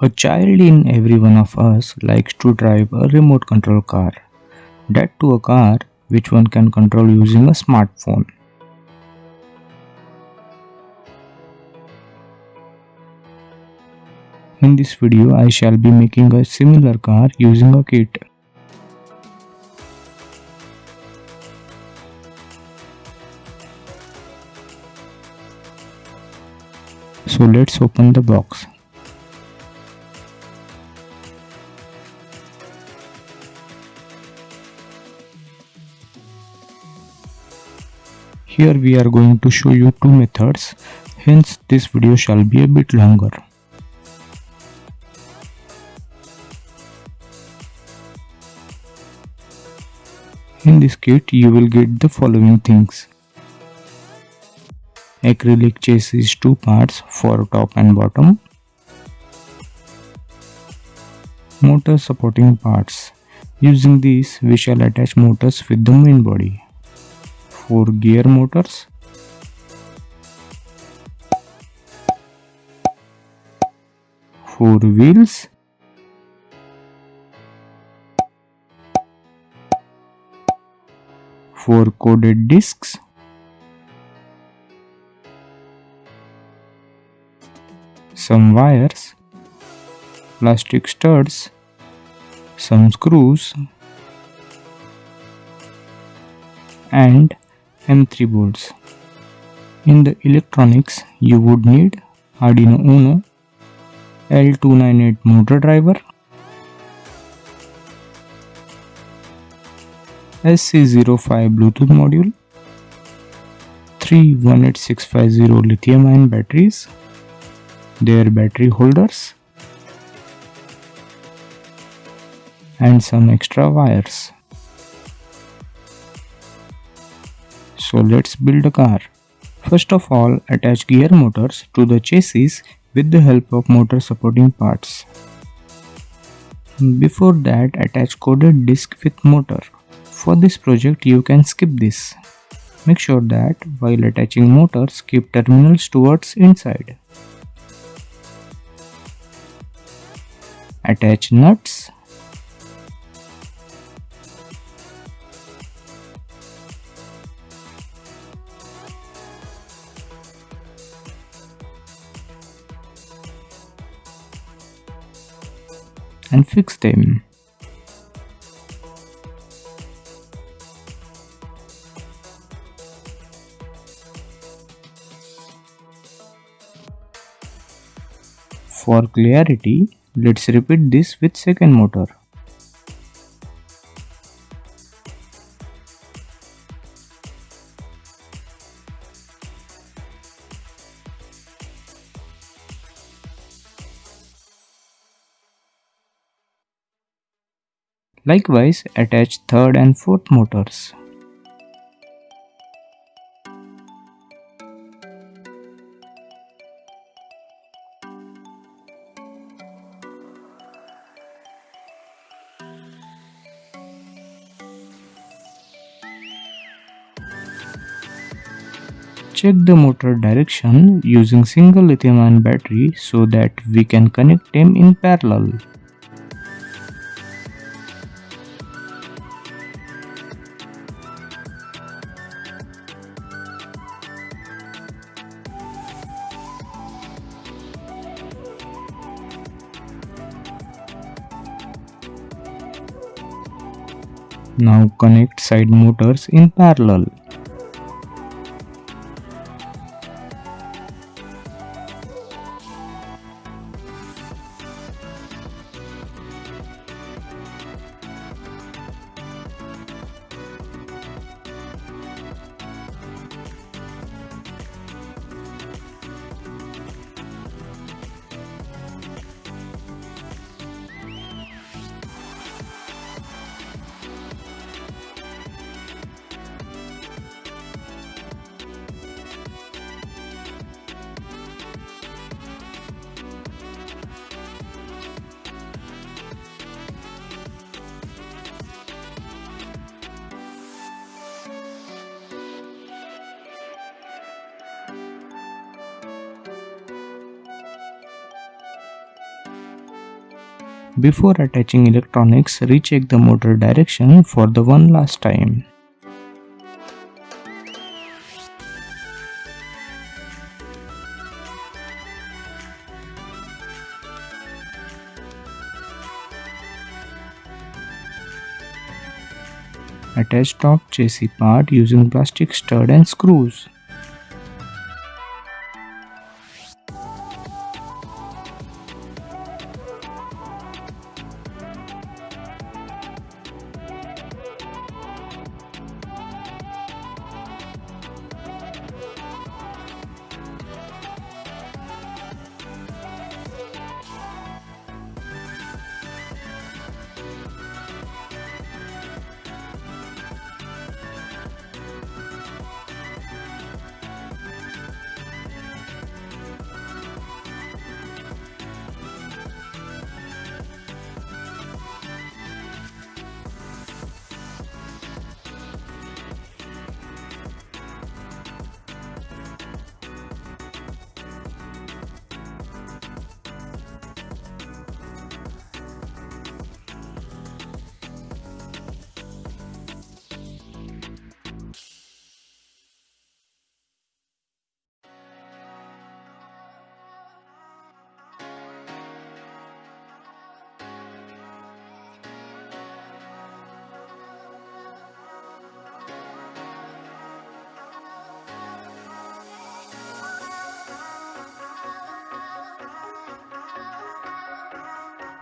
A child in every one of us likes to drive a remote control car. That to a car which one can control using a smartphone. In this video I shall be making a similar car using a kit. So let's open the box. Here we are going to show you two methods, hence this video shall be a bit longer. In this kit you will get the following things: acrylic chassis 2 parts for top and bottom, motor supporting parts. Using these we shall attach motors with the main body. 4 gear motors, 4 wheels, 4 coded discs, some wires, plastic studs, some screws, and M3 boards. In the electronics you would need Arduino Uno, L298 motor driver, SC05 Bluetooth module, 3 18650 lithium-ion batteries, their battery holders, and some extra wires. So let's build a car. First of all, attach gear motors to the chassis with the help of motor supporting parts. Before that, attach coded disc with motor. For this project you can skip this. Make sure that while attaching motors, keep terminals towards inside. Attach nuts. And fix them. For clarity, let's repeat this with second motor. Likewise, attach third and fourth motors. Check the motor direction using single lithium-ion battery so that we can connect them in parallel. Now connect side motors in parallel. Before attaching electronics, recheck the motor direction for the one last time. Attach top chassis part using plastic stud and screws.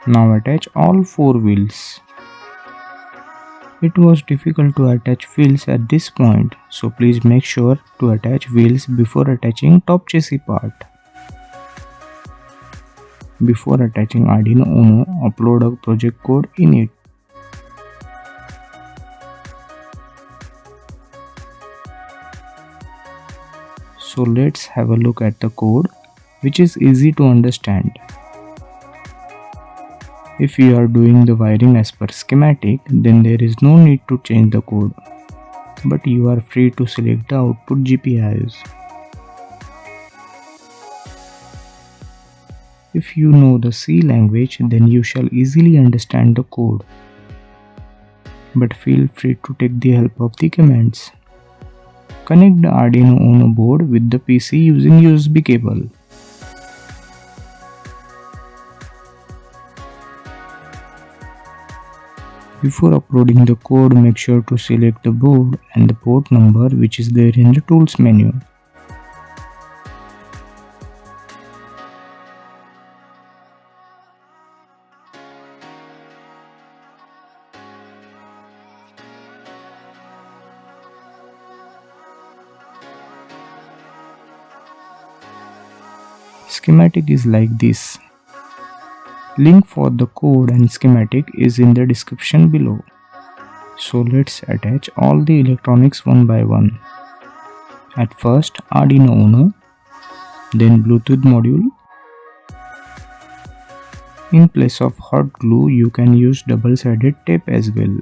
Now attach all 4 wheels. It was difficult to attach wheels at this point, so please make sure to attach wheels before attaching top chassis part. Before attaching Arduino Uno, upload a project code in it. So let's have a look at the code, which is easy to understand. If you are doing the wiring as per schematic, then there is no need to change the code, but you are free to select the output GPIOs. If you know the C language, then you shall easily understand the code, but feel free to take the help of the commands. Connect the Arduino Uno board with the PC using USB cable. Before uploading the code, make sure to select the board and the port number which is there in the tools menu. Schematic is like this. Link for the code and schematic is in the description below. So let's attach all the electronics one by one. At first Arduino Uno, then Bluetooth module. In place of hot glue, you can use double-sided tape as well.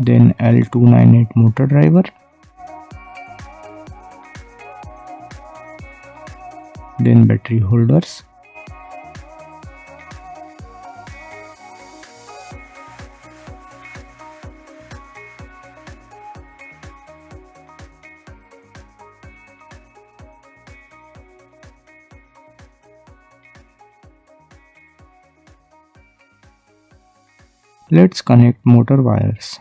Then L298 motor driver, then battery holders, let's connect motor wires.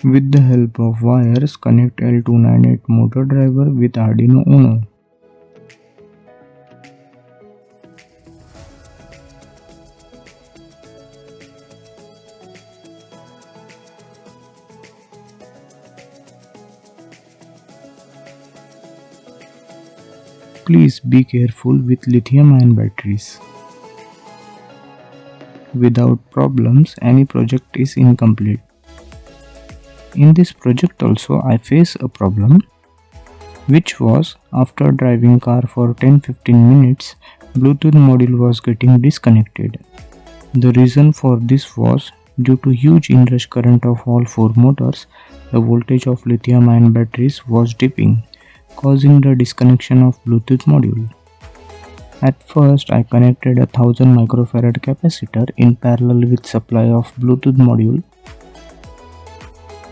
With the help of wires, connect L298 motor driver with Arduino Uno. Please be careful with lithium-ion batteries. Without problems, any project is incomplete. In this project also I face a problem, which was after driving car for 10-15 minutes, Bluetooth module was getting disconnected. The reason for this was due to huge inrush current of all four motors, the voltage of lithium-ion batteries was dipping, causing the disconnection of Bluetooth module. At first, I connected a 1000 microfarad capacitor in parallel with supply of Bluetooth module,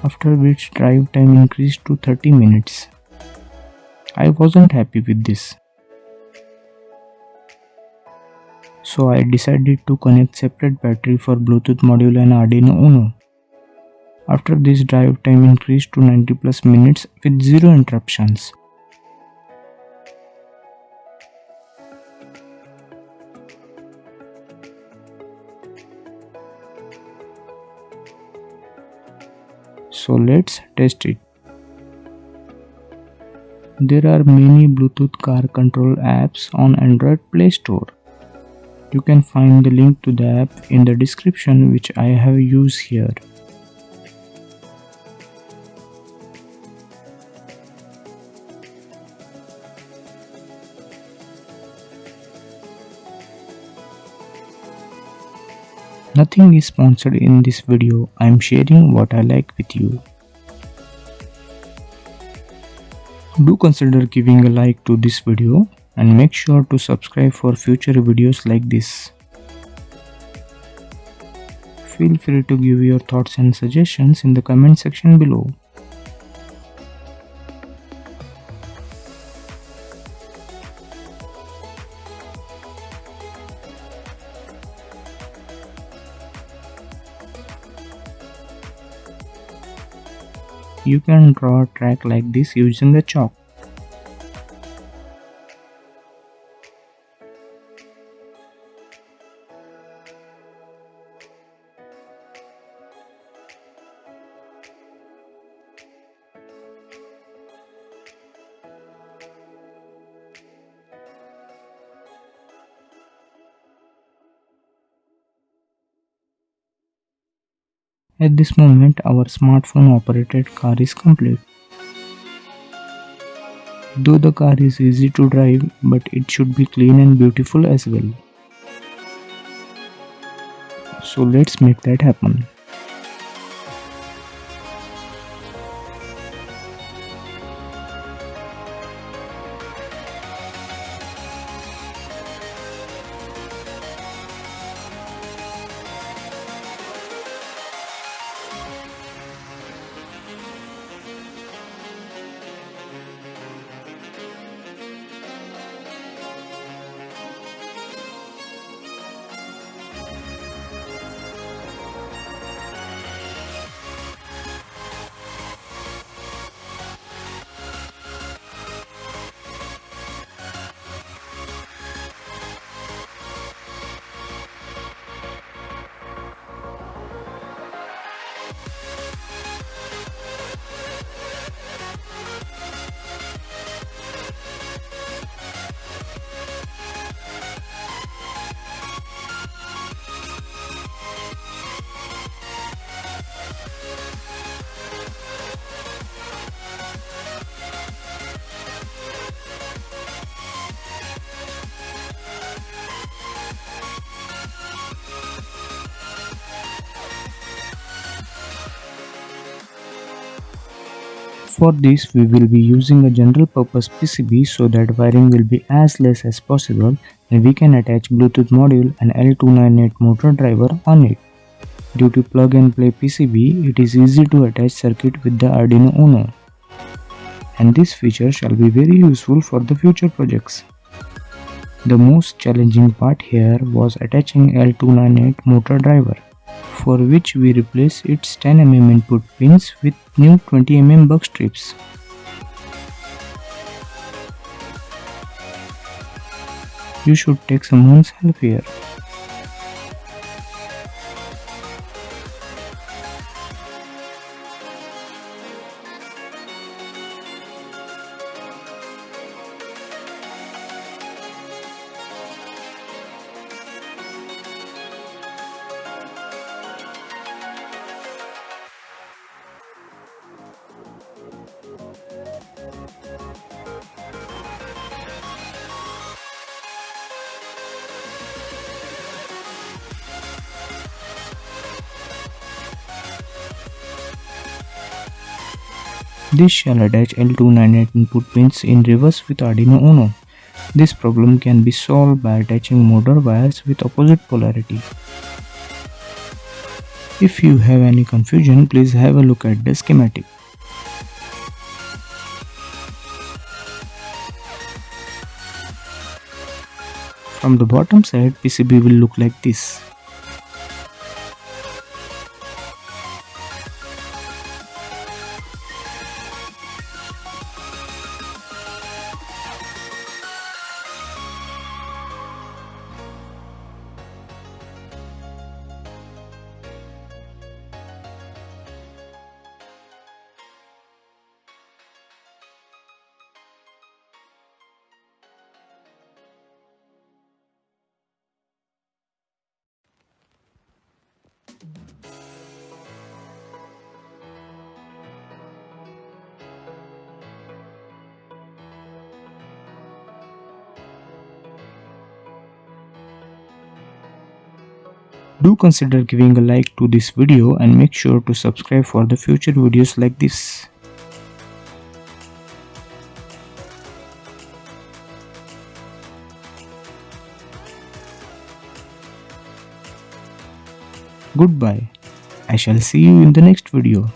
after which drive time increased to 30 minutes. I wasn't happy with this, so I decided to connect separate battery for Bluetooth module and Arduino Uno. After this, drive time increased to 90 plus minutes with zero interruptions. So let's test it. There are many Bluetooth car control apps on Android Play Store. You can find the link to the app in the description, which I have used here. Nothing is sponsored in this video. I am sharing what I like with you. Do consider giving a like to this video and make sure to subscribe for future videos like this. Feel free to give your thoughts and suggestions in the comment section below. You can draw a track like this using a chalk. At this moment, our smartphone operated car is complete. Though the car is easy to drive, but it should be clean and beautiful as well. So let's make that happen. For this, we will be using a general purpose PCB so that wiring will be as less as possible, and we can attach Bluetooth module and L298 motor driver on it. Due to plug and play PCB, it is easy to attach circuit with the Arduino Uno, and this feature shall be very useful for the future projects. The most challenging part here was attaching L298 motor driver, for which we replace its 10mm input pins with new 20mm buck strips. You should take someone's help here. This shall attach L298 input pins in reverse with Arduino Uno. This problem can be solved by attaching motor wires with opposite polarity. If you have any confusion, please have a look at the schematic. From the bottom side, PCB will look like this. Do consider giving a like to this video and make sure to subscribe for the future videos like this. Goodbye. I shall see you in the next video.